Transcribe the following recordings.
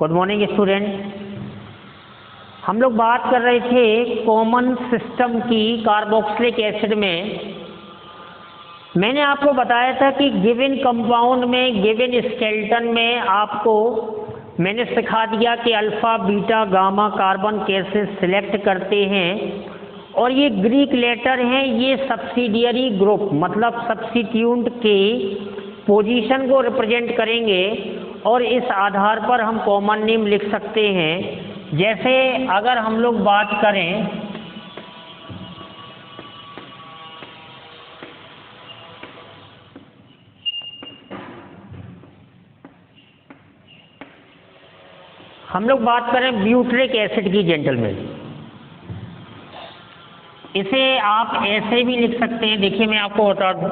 Good morning student. हम लोग बात कर रहे थे कॉमन सिस्टम की कार्बोक्सिलिक एसिड में। मैंने आपको बताया था कि गिवन कंपाउंड में, गिवन स्केलेटन में आपको मैंने सिखा दिया कि अल्फा बीटा गामा कार्बन कैसे सिलेक्ट करते हैं। और ये ग्रीक लेटर हैं, ये सब्सिडियरी ग्रुप मतलब सब्स्टिट्यूट के पोजीशन को रिप्रेजेंट करेंगे और इस आधार पर हम कॉमन नेम लिख सकते हैं। जैसे अगर हम लोग बात करें ब्यूटरिक एसिड की जेंटलमैन, इसे आप ऐसे भी लिख सकते हैं। देखिए मैं आपको बता दूं,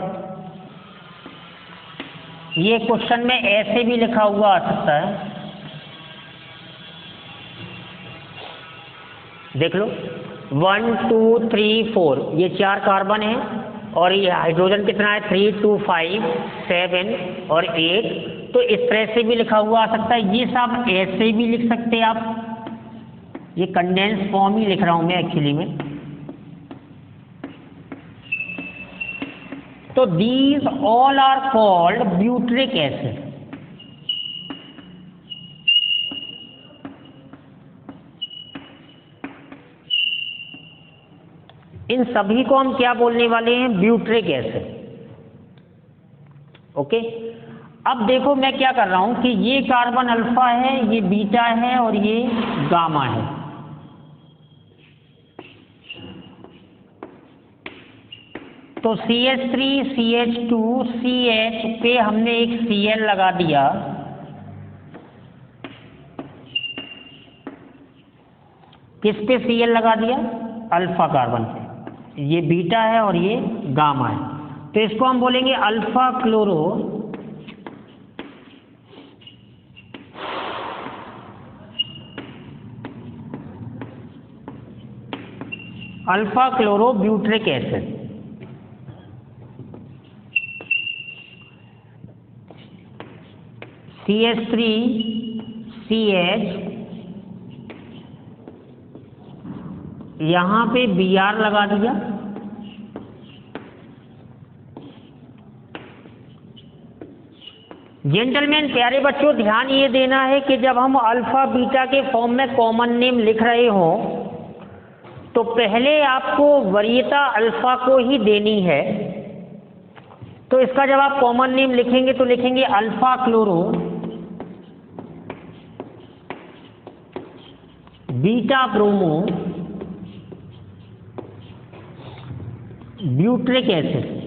ये क्वेश्चन में ऐसे भी लिखा हुआ आ सकता है। देख लो 1 2 3 4 ये 4 कार्बन है और ये हाइड्रोजन कितना है 3 2 5 7 और 8। तो इस तरह से भी लिखा हुआ आ सकता है। ये सब ऐसे भी लिख सकते हैं आप। ये कंडेंस फॉर्म ही लिख रहा हूं मैं एक्चुअली में। तो these all are called butyric acid। इन सभी को हम क्या बोलने वाले हैं? Butyric acid. ओके, अब देखो मैं क्या कर रहा हूं कि ये कार्बन अल्फा है, ये बीटा है और ये गामा है। तो CH3 CH2 CH पे हमने एक Cl लगा दिया। किस पे Cl लगा दिया? अल्फा कार्बन पे। ये बीटा है और ये गामा है। तो इसको हम बोलेंगे alpha chloro butyric acid. CH3 CH यहां पे Br लगा दिया। जेंटलमैन प्यारे बच्चों, ध्यान ये देना है कि जब हम अल्फा बीटा के फॉर्म में कॉमन नेम लिख रहे हो तो पहले आपको वरीयता अल्फा को ही देनी है। तो इसका जब आप कॉमन नेम लिखेंगे तो लिखेंगे alpha chloro beta bromo butyric acid.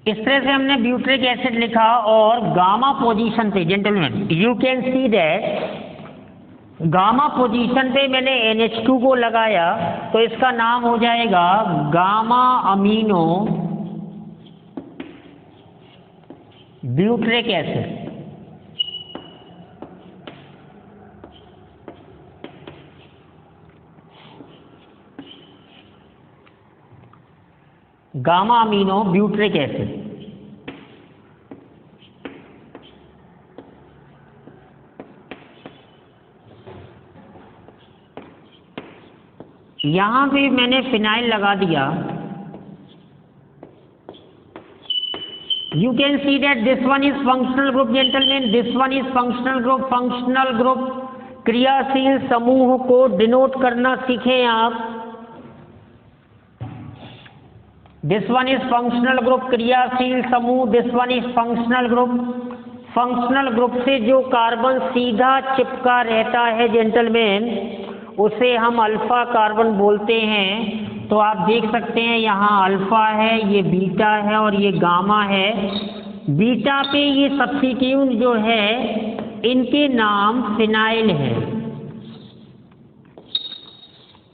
इस तरह से हमने ब्यूटरिक एसिड लिखा। और गामा पोजीशन पे gentleman you can see that gamma position पे मैंने NH2 को लगाया तो इसका नाम हो जाएगा gamma amino butyric acid. Gamma amino butyric acid. यहां पे मैंने फिनाइल लगा दिया। You can see that this one is functional group gentleman, this one is functional group. Functional group क्रियाशील समूह को डिनोट करना सीखें आप। This one is functional group क्रियाशील समूह, this one is functional group. Functional group से जो कार्बन सीधा चिपका रहता है जेंटलमैन उसे हम अल्फा कार्बन बोलते हैं। तो आप देख सकते हैं यहाँ अल्फा है, ये बीटा है और ये गामा है। बीटा पे ये सब्स्टिट्यूट जो है इनके नाम फिनाइल है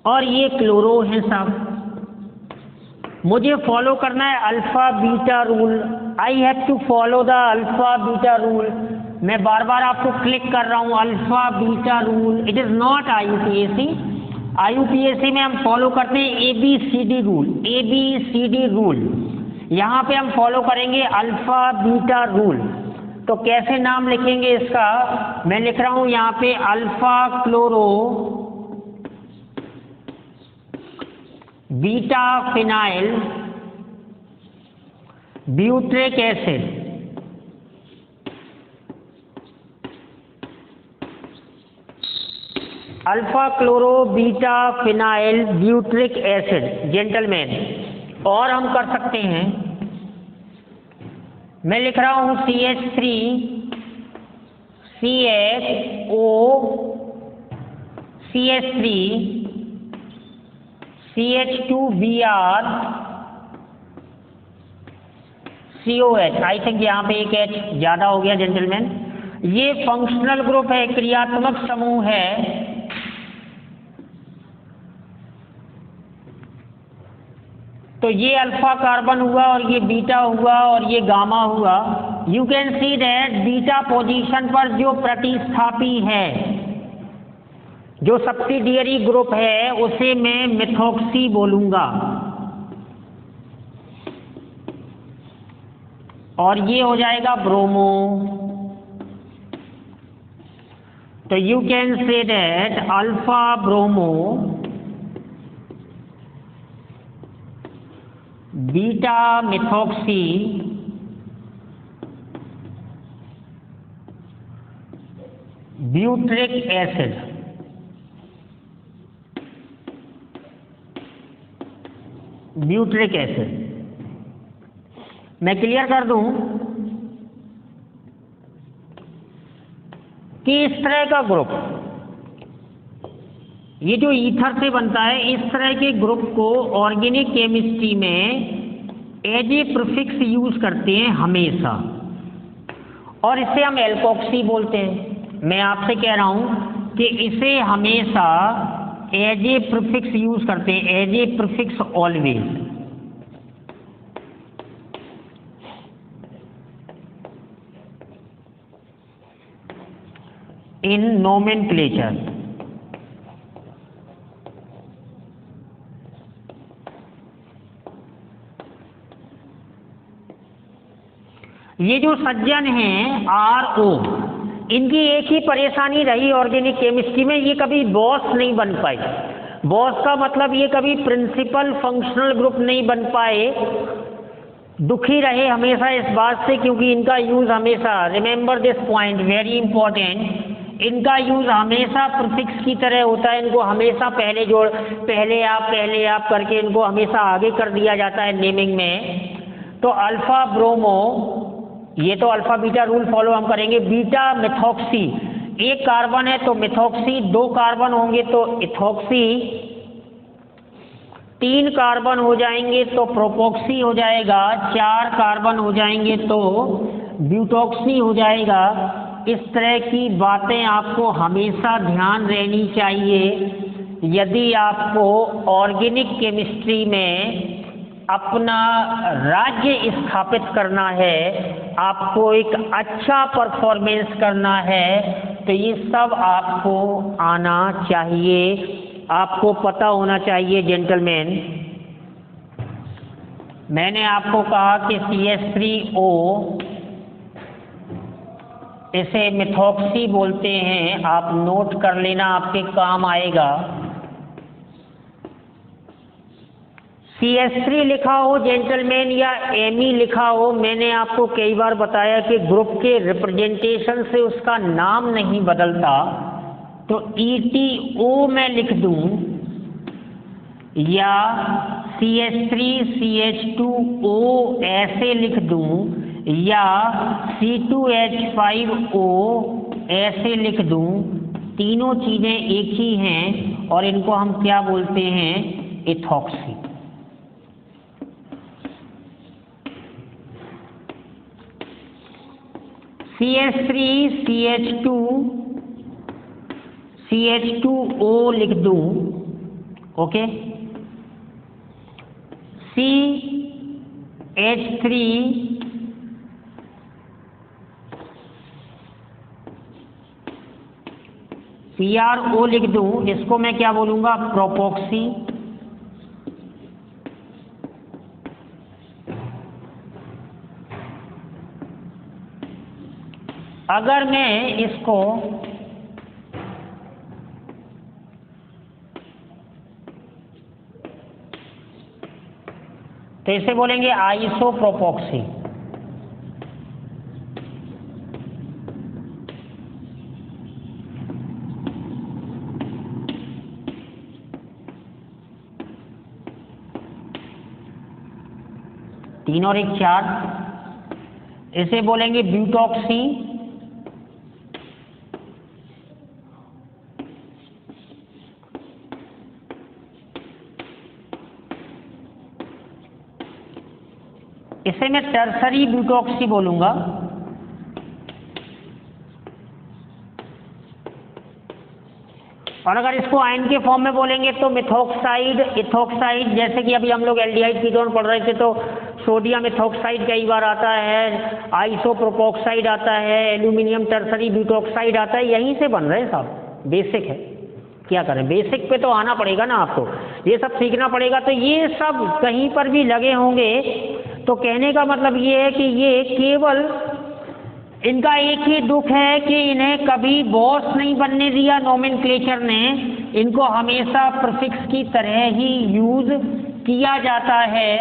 और ये क्लोरो है। सब मुझे फॉलो करना है alpha beta rule. I have to follow the alpha beta rule. मैं बार बार आपको क्लिक कर रहा हूँ alpha beta rule. It is not IUPAC। IUPAC में हम फॉलो करते हैं ABCD रूल, ABCD रूल। यहाँ पे हम फॉलो करेंगे अल्फा बीटा रूल। तो कैसे नाम लिखेंगे इसका, मैं लिख रहा हूँ यहाँ पे alpha chloro beta phenyl butyric acid. Alpha chloro beta phenyl butyric acid gentleman. और हम कर सकते हैं, मैं लिख रहा हूं CH3 CHO CH3 CH2Br COH। I think यहाँ पे एक H ज्यादा हो गया जेंटलमैन। ये फंक्शनल ग्रुप है, क्रियात्मक समूह है। तो ये अल्फा कार्बन हुआ और ये बीटा हुआ और ये गामा हुआ। You can see that beta position पर जो प्रतिस्थापी है, जो सब्सिडियरी ग्रुप है, उसे मैं मिथॉक्सी बोलूंगा। और ये हो जाएगा ब्रोमो। तो you can say that alpha bromo beta methoxy butyric acid. Butyric acid मैं क्लियर कर दूं कि इस तरह का ग्रुप, ये जो ईथर से बनता है, इस तरह के ग्रुप को ऑर्गेनिक केमिस्ट्री में एज ए प्रीफिक्स यूज करते हैं हमेशा, और इसे हम एल्कोक्सी बोलते हैं। मैं आपसे कह रहा हूं कि इसे हमेशा एज ए प्रीफिक्स यूज करते हैं, as a prefix always. In nomenclature. ये जो सज्जन हैं RO, इनकी एक ही परेशानी रही ऑर्गेनिक केमिस्ट्री में, ये कभी बॉस नहीं बन पाए। बॉस का मतलब ये कभी प्रिंसिपल फंक्शनल ग्रुप नहीं बन पाए। दुखी रहे हमेशा इस बात से, क्योंकि इनका यूज हमेशा, remember this point very important, इनका यूज हमेशा प्रीफिक्स की तरह होता है। इनको हमेशा पहले आप करके इनको हमेशा आगे कर दिया जाता है नेमिंग में। तो अल्फा ब्रोमो, ये तो अल्फा बीटा रूल फॉलो हम करेंगे। बीटा मिथॉक्सी, एक कार्बन है तो मिथॉक्सी, 2 कार्बन होंगे तो इथॉक्सी, 3 कार्बन हो जाएंगे तो प्रोपोक्सी हो जाएगा, 4 कार्बन हो जाएंगे तो ब्यूटॉक्सी हो जाएगा। इस तरह की बातें आपको हमेशा ध्यान रहनी चाहिए यदि आपको ऑर्गेनिक केमिस्ट्री में अपना राज्य स्थापित करना है, आपको एक अच्छा परफॉर्मेंस करना है, तो ये सब आपको आना चाहिए, आपको पता होना चाहिए जेंटलमैन। मैंने आपको कहा कि CH3O, इसे मिथॉक्सी बोलते हैं, आप नोट कर लेना, आपके काम आएगा। CH3 लिखा हो जेंटलमैन या Me लिखा हो, मैंने आपको कई बार बताया कि ग्रुप के रिप्रेजेंटेशन से उसका नाम नहीं बदलता। तो ETO मैं लिख दूं या CH3CH2O ऐसे लिख दूं या C2H5O ऐसे लिख दूं, तीनों चीजें एक ही हैं और इनको हम क्या बोलते हैं, इथॉक्सी। CH3CH2CH2O लिख दूं, ओके। CH3 PRO लिख दूं, इसको मैं क्या बोलूंगा, प्रोपोक्सी। अगर मैं इसको तो इसे बोलेंगे आइसोप्रोपोक्सी। तीन और एक चार, इसे बोलेंगे ब्यूटॉक्सी। इसे मैं टर्सरी ब्यूटॉक्सी बोलूंगा। और अगर इसको आयन के फॉर्म में बोलेंगे तो मिथॉक्साइड, इथॉक्साइड, जैसे कि अभी हम लोग एल्डिहाइड कीटोन पढ़ रहे थे तो सोडियम इथॉक्साइड कई बार आता है, आइसोप्रोपोक्साइड आता है, एल्यूमिनियम टर्सरी ब्यूटॉक्साइड आता है, यहीं से बन रहे हैं साहब, बेसिक है। क्या करें, बेसिक पे तो आना पड़ेगा ना आपको, ये सब सीखना पड़ेगा। तो ये सब कहीं पर भी लगे होंगे तो कहने का मतलब ये है कि ये केवल इनका एक ही दुख है कि इन्हें कभी बॉस नहीं बनने दिया नोमेनक्लेचर ने, इनको हमेशा प्रीफिक्स की तरह ही यूज किया जाता है।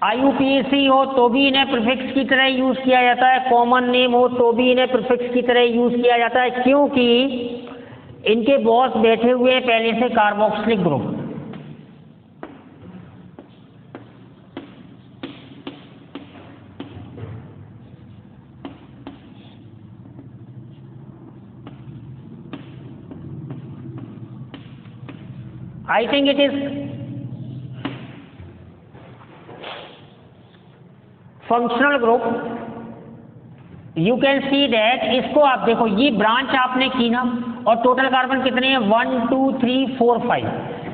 IUPAC हो तो भी इन्हें प्रीफिक्स की तरह यूज किया जाता है, कॉमन नेम हो तो भी इन्हें प्रीफिक्स की तरह यूज किया जाता है, क्योंकि इनके बॉस बैठे हुए हैं पहले से carboxylic group. I think it is functional group. You can see that, इसको आप देखो, ये ब्रांच आपने की ना, और टोटल कार्बन कितने हैं, 1 2 3 4 5।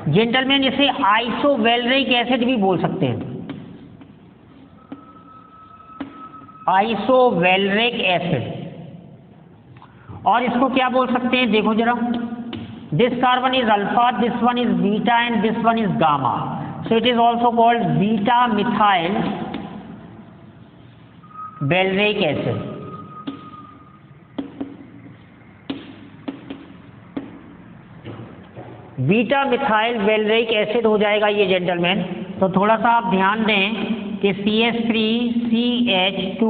जेंटलमैन इसे आइसोवेलरिक एसिड भी बोल सकते हैं, आइसोवेलरिक एसिड। और इसको क्या बोल सकते हैं, देखो जरा, this carbon is alpha, this one is beta and this one is gamma, so it is also called beta methyl valeric acid। Beta methyl valeric acid हो जाएगा ये जेंटलमैन। तो थोड़ा सा आप ध्यान दें कि CH3CH2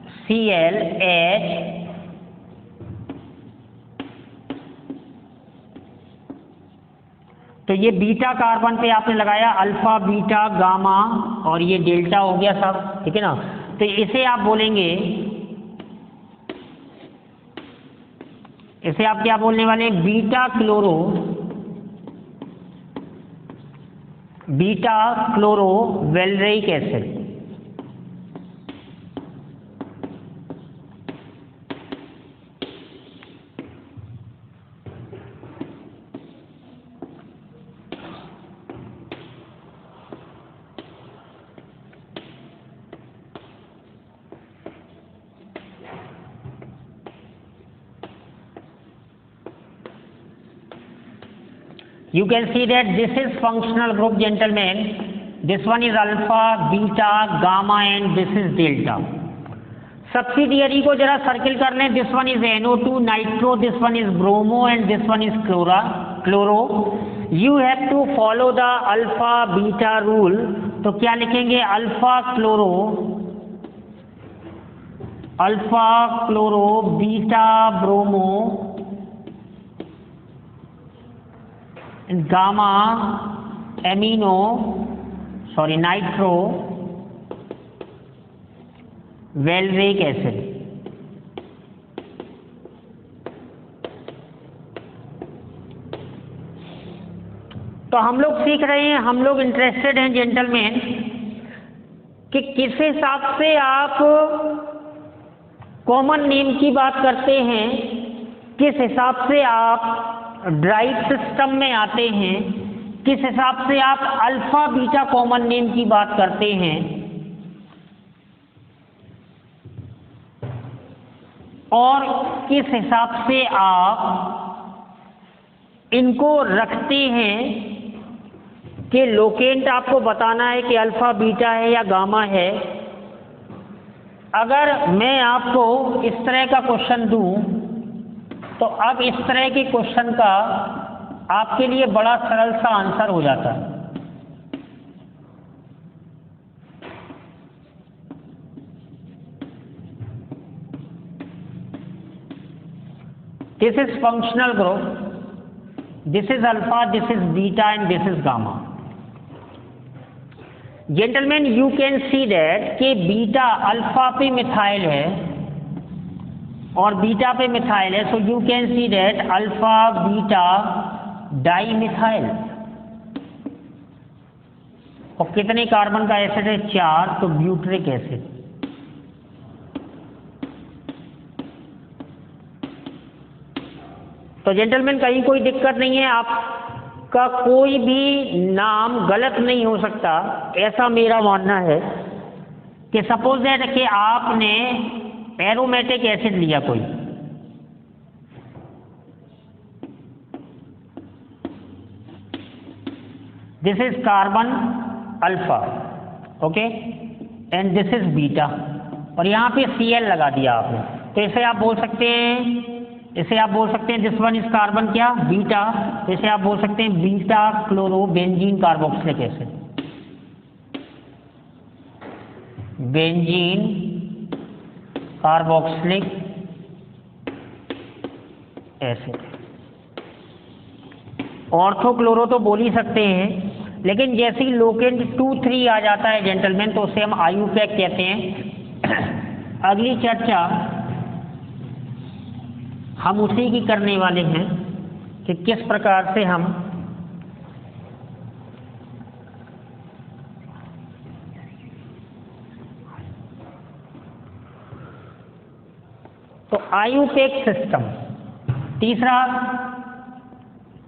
CClH तो ये बीटा कार्बन पे आपने लगाया अल्फा, बीटा, गामा और ये डेल्टा हो गया सब, ठीक है ना। तो इसे आप बोलेंगे, इसे आप क्या बोलने वाले हैं, beta chloro valeric acid. You can see that this is functional group, gentlemen. This one is alpha, beta, gamma and this is delta. Subsidiary को जरा सर्किल कर लें, this one is NO2 nitro, this one is bromo and this one is chloro. You have to follow the alpha beta rule. तो क्या लिखेंगे, alpha chloro beta bromo gamma nitro valeric acid. तो हम लोग सीख रहे हैं, हम लोग इंटरेस्टेड हैं जेंटलमैन कि किस हिसाब से आप कॉमन नेम की बात करते हैं, किस हिसाब से आप ड्राइव सिस्टम में आते हैं, किस हिसाब से आप अल्फा बीटा कॉमन नेम की बात करते हैं। और किस हिसाब से आप इनको रखते हैं कि लोकेंट आपको बताना है कि अल्फा बीटा है या गामा है। अगर मैं आपको इस तरह का क्वेश्चन दूं तो अब इस तरह के क्वेश्चन का आपके लिए बड़ा सरल सा आंसर हो जाता है। This is functional group, this is alpha, this is beta and this is gamma. Gentlemen, you can see that कि बीटा अल्फा पे मिथाइल है और बीटा पे मिथाइल है, so you can see that alpha beta dimethyl. और कितने carbon का acid है? 4, तो ब्यूटरिक एसिड। तो जेंटलमैन कहीं कोई दिक्कत नहीं है, आपका कोई भी नाम गलत नहीं हो सकता, ऐसा मेरा मानना है। कि सपोज दैट कि आपने एरोमेटिक एसिड लिया कोई, this is carbon alpha, okay, and this is beta, और यहाँ पे Cl लगा दिया आपने, तो इसे आप बोल सकते हैं दिस वन इज कार्बन क्या? बीटा। इसे आप बोल सकते हैं beta chloro benzene carboxylic acid, benzene carboxylic acid. Orthochloro तो बोल ही सकते हैं, लेकिन जैसे ही लोकेंट 2-3 आ जाता है जेंटलमैन, तो उसे हम आयुपैक कहते हैं। अगली चर्चा हम उसी की करने वाले हैं कि किस प्रकार से हम तो आयुपैक सिस्टम, तीसरा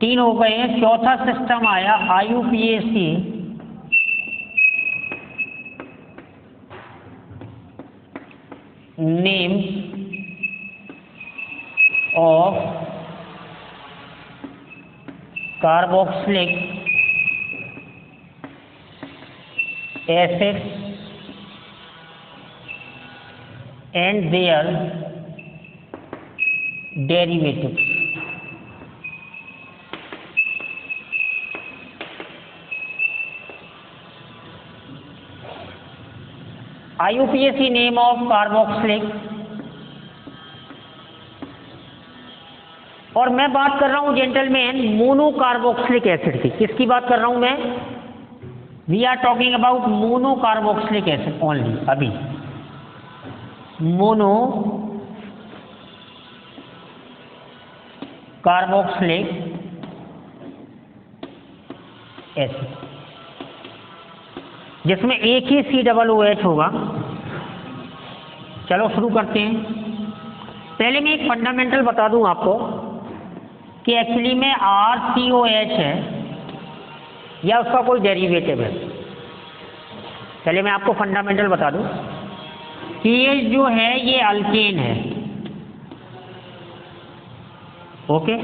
3 हो गए हैं, चौथा सिस्टम आया IUPAC, name of carboxylic acids and their derivatives. IUPAC name of carboxylic, और मैं बात कर रहा हूं जेंटलमैन मोनो कार्बोक्सिलिक एसिड की। किसकी बात कर रहा हूं मैं? We are talking about mono carboxylic acid only. अभी मोनो कार्बोक्सिलिक एसिड, जिसमें एक ही COOH होगा। चलो शुरू करते हैं। पहले मैं एक फंडामेंटल बता दूं आपको कि एक्चुअली में RCOH है या उसका कोई डेरिवेटिव है। पहले मैं आपको फंडामेंटल बता दूं कि ये जो है ये अल्केन है, ओके,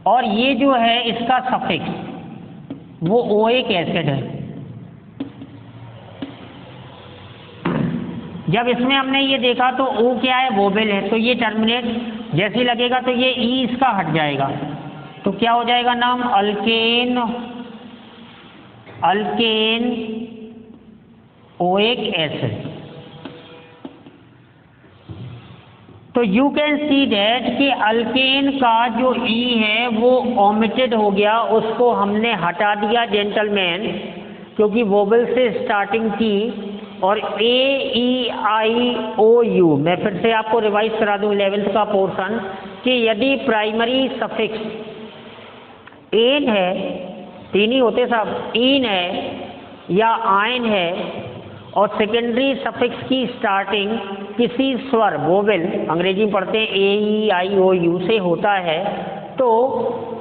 और ये जो है इसका सफिक्स वो ओइक एसिड है। जब इसमें हमने ये देखा तो O क्या है? वोवेल है, तो ये टर्मिनेट जैसे ही लगेगा तो ये E इसका हट जाएगा, तो क्या हो जाएगा नाम? Alkane, alkane oic acid. तो यू कैन सी दैट कि अल्केन का जो E है वो ओमिटेड हो गया, उसको हमने हटा दिया जेंटलमैन, क्योंकि वोवेल से स्टार्टिंग की। और AEIOU, मैं फिर से आपको रिवाइज करा दूं 11th का पोर्शन, कि यदि प्राइमरी सफिक्स एन है, 3 ही होते साहब, इन है या आयन है, और सेकेंडरी सफिक्स की स्टार्टिंग किसी स्वर वोवेल, अंग्रेजी में पढ़ते हैं AEIOU से होता है, तो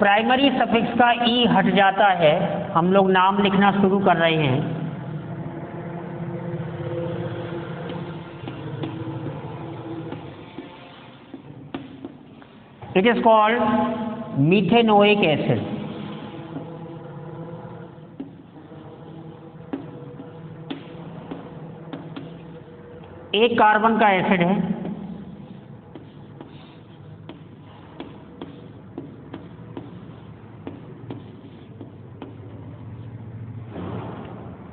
प्राइमरी सफिक्स का ई हट जाता है। हम लोग नाम लिखना शुरू कर रहे हैं। It is called methanoic acid. एक कार्बन का एसिड है,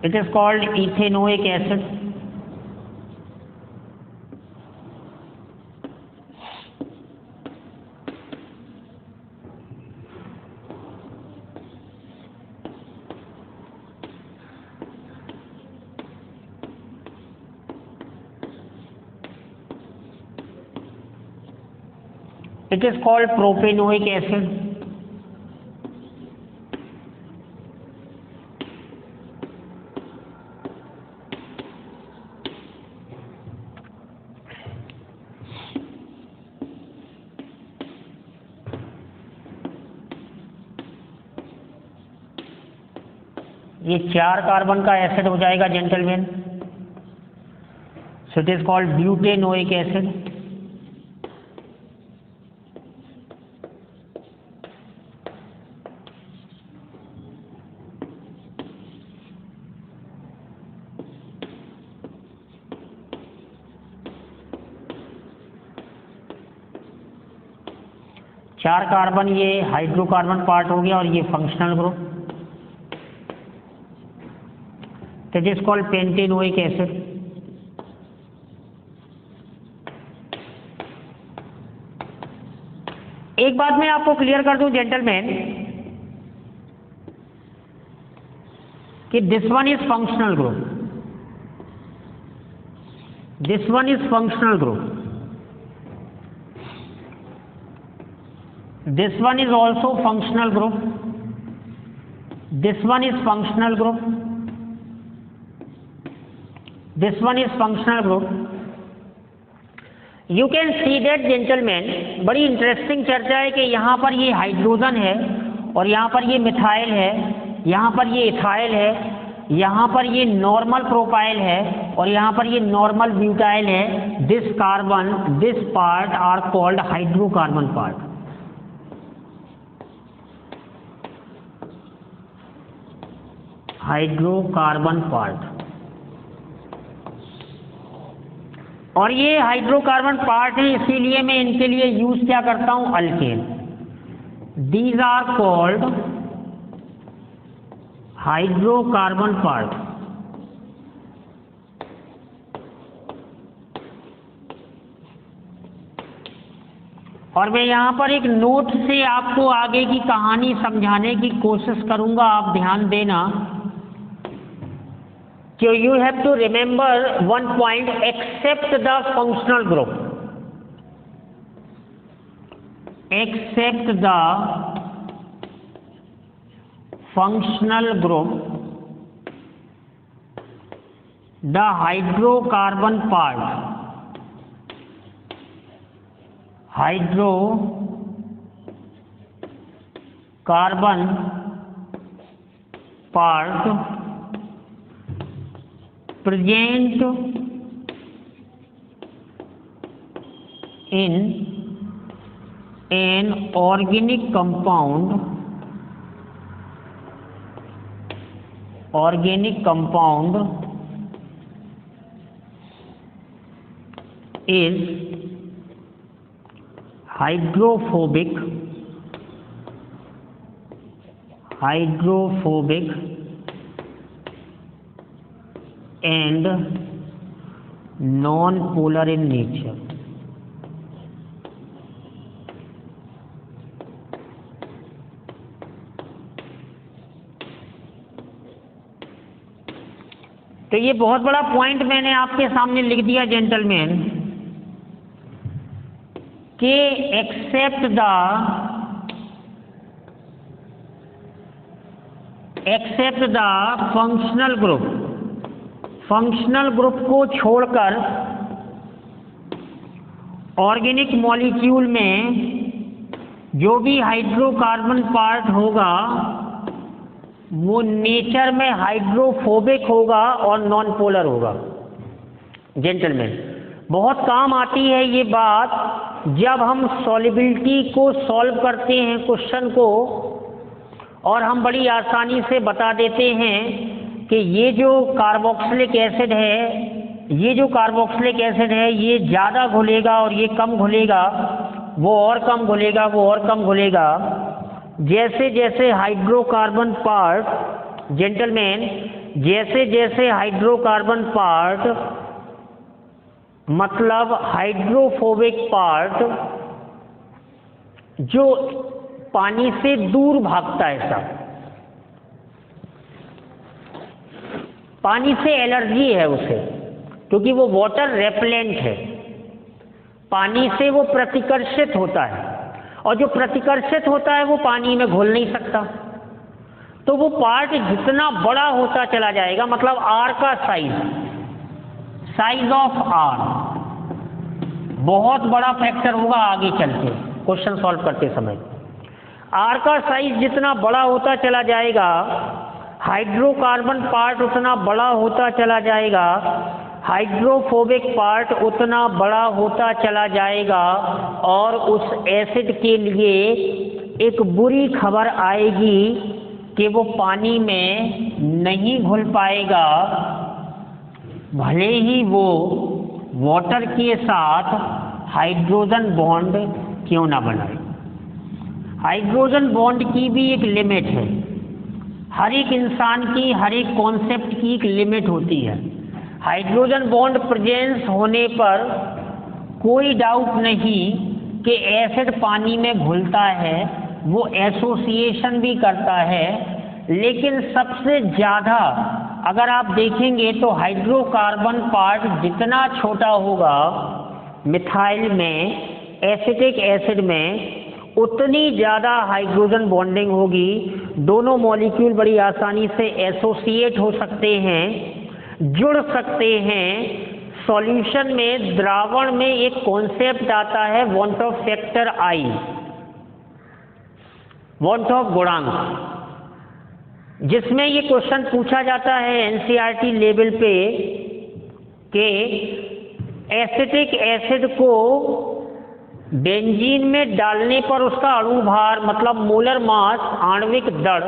it is called ethanoic acid. It is called propanoic acid. ये 4 कार्बन का एसिड हो जाएगा gentleman, so it is called butanoic acid. चार कार्बन ये हाइड्रोकार्बन पार्ट हो गया और ये functional group, that is called pentanoic acid. एक बात मैं आपको क्लियर कर दूं जेंटलमैन कि this one is functional group, this one is functional group, this one is also functional group, this one is functional group, this one is functional group. You can see that gentlemen, बड़ी interesting चर्चा है कि यहाँ पर ये hydrogen है और यहाँ पर ये मिथाइल है, यहाँ पर ये इथाइल है, यहाँ पर ये नॉर्मल प्रोपाइल है और यहाँ पर ये नॉर्मल ब्यूटाइल है। This carbon, this part are called hydrocarbon part. Hydrocarbon part, और ये हाइड्रोकार्बन पार्ट है, इसीलिए मैं इनके लिए यूज क्या करता हूं, alkane. These are called hydrocarbon part. और मैं यहां पर एक नोट से आपको आगे की कहानी समझाने की कोशिश करूंगा, आप ध्यान देना। So you have to remember one point, except the functional group, except the functional group, the hydrocarbon part, hydrocarbon part present in an organic compound is hydrophobic and non-polar in nature। तो ये बहुत बड़ा point मैंने आपके सामने लिख दिया gentleman कि एक्सेप्ट द फंक्शनल ग्रुप को छोड़कर ऑर्गेनिक मॉलिक्यूल में जो भी हाइड्रोकार्बन पार्ट होगा वो नेचर में हाइड्रोफोबिक होगा और नॉन पोलर होगा। जेंटलमैन, बहुत काम आती है ये बात जब हम सॉल्युबिलिटी को सॉल्व करते हैं क्वेश्चन को, और हम बड़ी आसानी से बता देते हैं कि ये जो कार्बोक्सिलिक एसिड है, ये ज़्यादा घुलेगा और ये कम घुलेगा, वो और कम घुलेगा, वो और कम घुलेगा। जैसे जैसे हाइड्रोकार्बन पार्ट, जेंटलमैन, जैसे जैसे हाइड्रोकार्बन पार्ट मतलब हाइड्रोफोबिक पार्ट जो पानी से दूर भागता है, सब पानी से एलर्जी है उसे, क्योंकि वो वाटर रेपेलेंट है, पानी से वो प्रतिकर्षित होता है, और जो प्रतिकर्षित होता है वो पानी में घुल नहीं सकता। तो वो पार्ट जितना बड़ा होता चला जाएगा, मतलब आर का साइज ऑफ आर बहुत बड़ा फैक्टर होगा आगे चल के क्वेश्चन सॉल्व करते समय। आर का साइज जितना बड़ा होता चला जाएगा, हाइड्रोकार्बन पार्ट उतना बड़ा होता चला जाएगा, हाइड्रोफोबिक पार्ट उतना बड़ा होता चला जाएगा, और उस एसिड के लिए एक बुरी खबर आएगी कि वो पानी में नहीं घुल पाएगा, भले ही वो वाटर के साथ हाइड्रोजन बॉन्ड क्यों ना बनाए। हाइड्रोजन बॉन्ड की भी एक लिमिट है, हर एक इंसान की, हर एक कॉन्सेप्ट की एक लिमिट होती है। हाइड्रोजन बॉन्ड प्रेजेंस होने पर कोई डाउट नहीं कि एसिड पानी में घुलता है, वो एसोसिएशन भी करता है, लेकिन सबसे ज़्यादा अगर आप देखेंगे तो हाइड्रोकार्बन पार्ट जितना छोटा होगा मिथाइल में, एसिटिक एसिड में, उतनी ज़्यादा हाइड्रोजन बॉन्डिंग होगी। दोनों मॉलिक्यूल बड़ी आसानी से एसोसिएट हो सकते हैं, जुड़ सकते हैं। सॉल्यूशन में, द्रावण में एक कॉन्सेप्ट आता है want of factor I, want of गुणांक, जिसमें ये क्वेश्चन पूछा जाता है एनसीईआरटी लेवल पे कि एसिटिक एसिड को बेंजीन में डालने पर उसका अणु भार मतलब मोलर मास, आणविक दर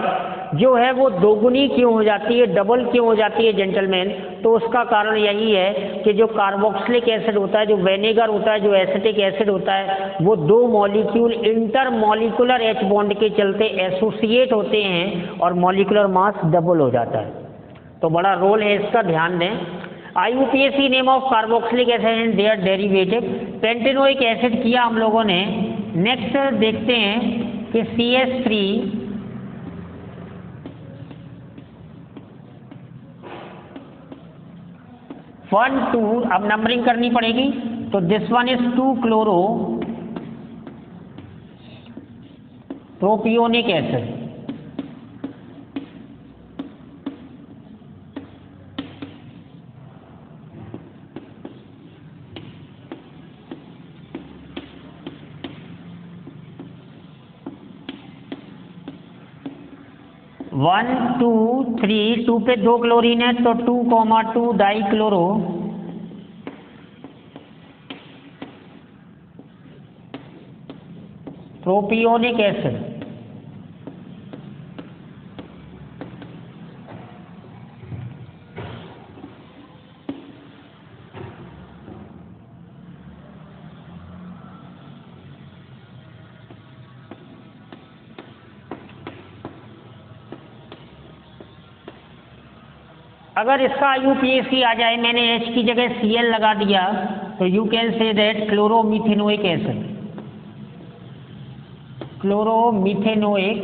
जो है वो दोगुनी क्यों हो जाती है, डबल क्यों हो जाती है जेंटलमैन? तो उसका कारण यही है कि जो कार्बोक्सिलिक एसिड होता है, जो विनेगर होता है, जो एसिटिक एसिड होता है, वो दो मॉलिक्यूल इंटरमॉलिक्यूलर एच बॉन्ड के चलते एसोसिएट होते हैं और मॉलिक्यूलर मास डबल हो जाता है। तो बड़ा रोल है इसका, ध्यान दें। IUPAC name of carboxylic acid and their derivative, pentanoic acid किया हम लोगों ने। नेक्स्ट देखते हैं कि CH3 1 2, अब नंबरिंग करनी पड़ेगी, तो this one is 2 chloro propionic acid, one two three, 2 पे 2 क्लोरीन है तो 2,2 डाई क्लोरो प्रोपियोनिक एसिड। अगर इसका IUPAC आ जाए, मैंने H की जगह Cl लगा दिया, तो you can say that chloromethanoic acid, chloromethanoic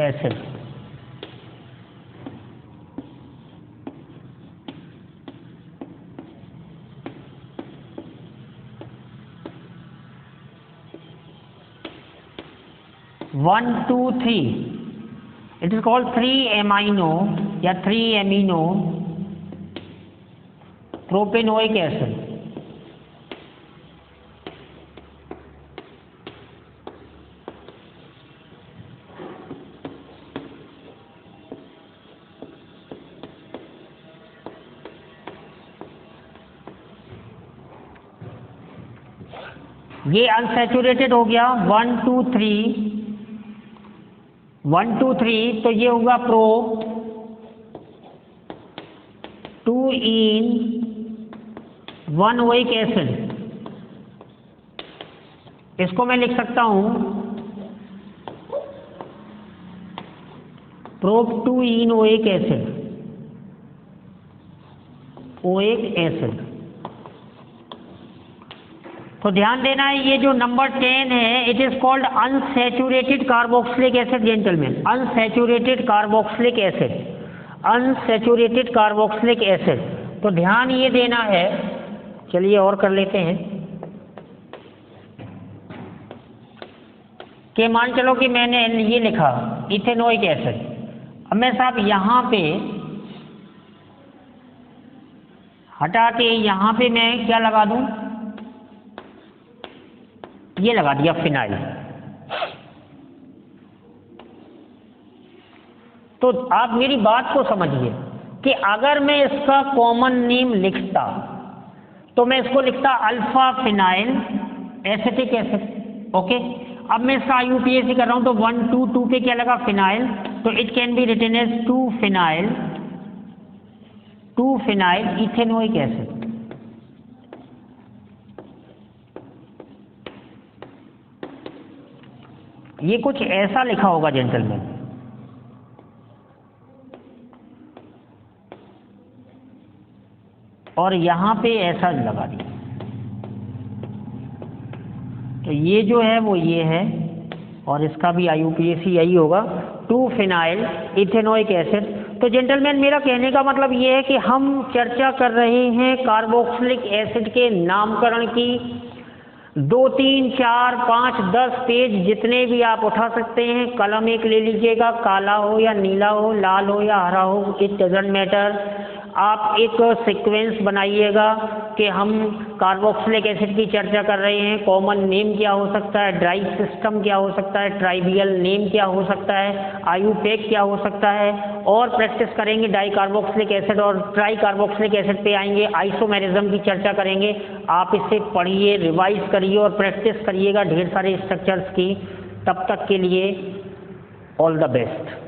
acid. One two three, it is called 3-amino या 3-amino प्रोपेनोइक एसिड। ये अनसैचुरेटेड हो गया 1 2 3 1 2 3, तो ये होगा प्रो 2 इन 1 ओइक एसिड। इसको मैं लिख सकता हूं प्रोप 2 इन ओइक एसिड, ओइक एसिड। तो ध्यान देना है ये जो नंबर 10 है, it is called unsaturated carboxylic acid gentleman, unsaturated carboxylic acid, unsaturated carboxylic acid. तो ध्यान ये देना है, चलिए और कर लेते हैं कि मान चलो कि मैंने ये लिखा इथेनोइक एसिड। अब मैं साहब यहाँ पे हटा के यहाँ पे मैं क्या लगा दूं, ये लगा दिया फिनाइल। तो आप मेरी बात को समझिए कि अगर मैं इसका कॉमन नेम लिखता तो मैं इसको लिखता alpha phenyl acetic acid. Okay, अब मैं इसका IUPAC कर रहा हूं तो 1 2 2 पे क्या लगा फिनाइल, तो it can be written as 2 phenyl ethanoic acid. ये कुछ ऐसा लिखा होगा जेंटलमैन। और यहां पे ऐसा लगा दिया, तो ये जो है वो ये है, और इसका भी IUPAC यही होगा 2 फिनाइल इथेनोइक एसिड। तो जेंटलमैन मेरा कहने का मतलब ये है कि हम चर्चा कर रहे हैं कार्बोक्सिलिक एसिड के नामकरण की। 2 3 4 5 10 पेज जितने भी आप उठा सकते हैं, कलम एक ले लीजिएगा, काला हो या नीला हो, लाल हो या हरा हो, इट डजंट मैटर। आप एक सीक्वेंस बनाइएगा कि हम कार्बोक्सिलिक एसिड की चर्चा कर रहे हैं, कॉमन नेम क्या हो सकता है, ड्राई सिस्टम क्या हो सकता है, ट्राइवियल नेम क्या हो सकता है, IUPAC क्या हो सकता है, और प्रैक्टिस करेंगे डाई कार्बोक्सिलिक एसिड और ट्राई कार्बोक्सिलिक एसिड पे आएंगे, आइसोमेरिज्म की चर्चा करेंगे। आप इसे पढ़िए, रिवाइज करिए और प्रैक्टिस करिएगा ढेर सारे स्ट्रक्चर्स की। तब तक के लिए ऑल द बेस्ट।